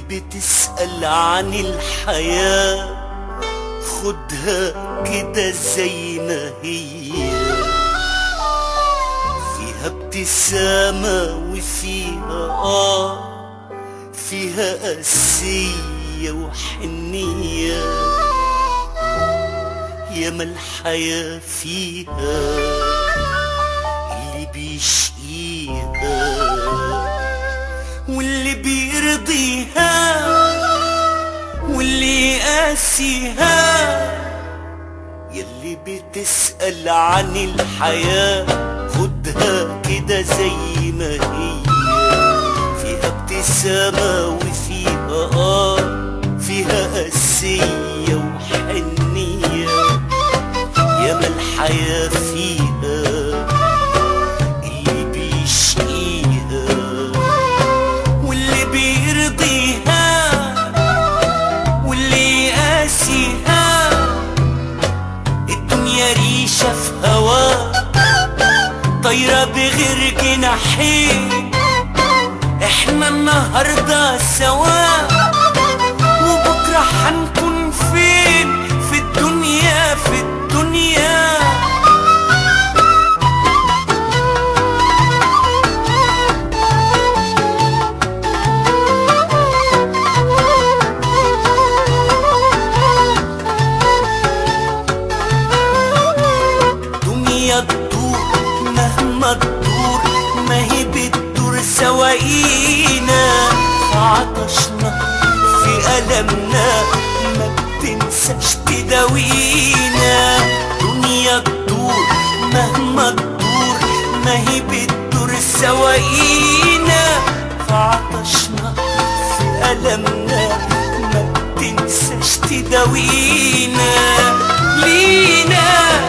بتسأل عن الحياة خدها كده زي ما هي، فيها ابتسامة وفيها فيها قاسية وحنية، ياما الحياة فيها اللي بيشقيها واللي بيرضيها واللي يقاسيها. يلي بتسأل عن الحياة خدها كده زي ما هي، فيها ابتسامة وفيها فيها قاسية وحنية، ياما الحياة فيها اللي بيشقيها واللي بيرضيها واللي يقاسيها. الدنيا ريشة في هوا طايرة بغير جناحين، احنا النهاردة سوا وبكرة هنكون فين في الدنيا في الدنيا. دنيا تدور مهما تدور ما هي بتدور سواقينا، في عطشنا في ألمنا ما بتنساش تداوينا. دنيا تدور مهما تدور ما هي بتدور سواقينا، في عطشنا في ألمنا ما بتنساش تداوينا. لينا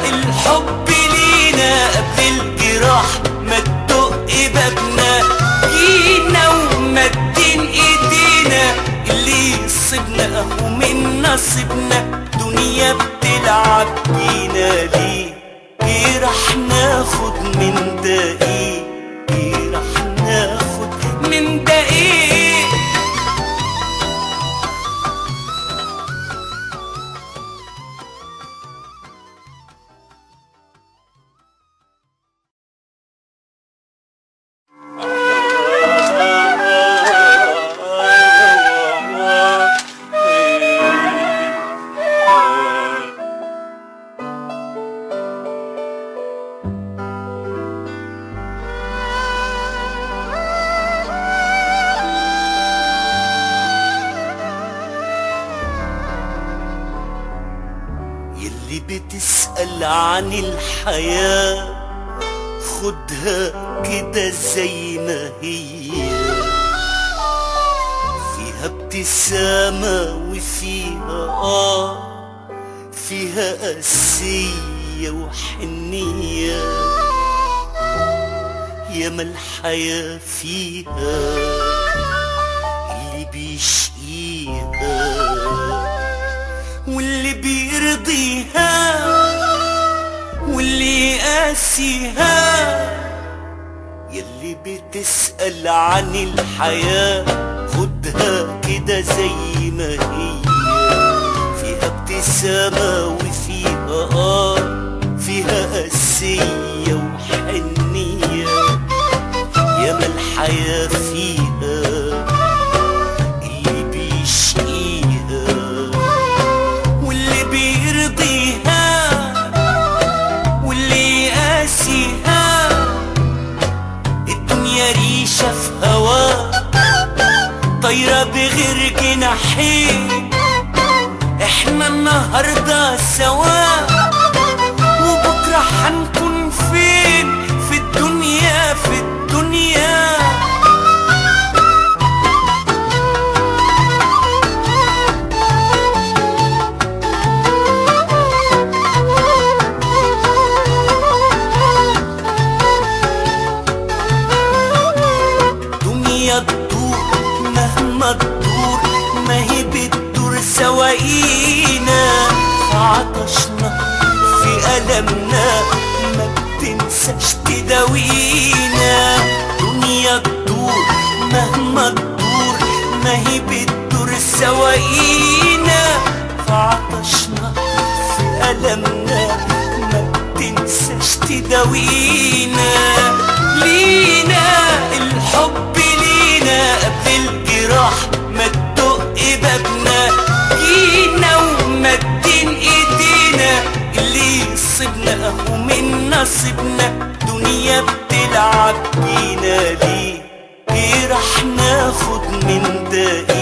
الحب لينا قبل الجراح ما تدق بابنا، جينا ومدين ايدينا اللي يصيبنا اهو من نصيبنا. دنيا بتلعب بينا ليه؟ ايه راح ناخد من ده ايه؟ ايه راح ناخد من ده ايه؟ يلي بتسأل عن الحياة خدها كده زي ما هي، فيها ابتسامة وفيها فيها قاسية وحنية، ياما الحياة فيها اللي بيشقيها واللي بيرضيها واللي يقاسيها. يلي بتسأل عن الحياة خدها كده زي ما هي، فيها ابتسامة وفيها فيها قاسية وحنية، ياما الحياة فيها اللي بيشقيها واللي بيرضيها واللي يقاسيها. الدنيا ريشة في هوا طايرة بغير جناحين، احنا النهاردة سوا وبكرة هنكون فين في الدنيا في الدنيا. دنيا تدور مهما تدور ما هي بتدور سواقينا، في عطشنا في ألمنا ما بتنساش تداوينا. دنيا تدور مهما تدور ما هي بتدور سواقينا، فعطشنا في ألمنا ما بتنساش تداوينا. لينا الحب لينا قبل الجراح ما تدق بابنا، جينا ومدين ايدينا اللي يصيبنا اهو من نصيبنا. دنيا بتلعب بينا ليه؟ ايه راح ناخد من ده؟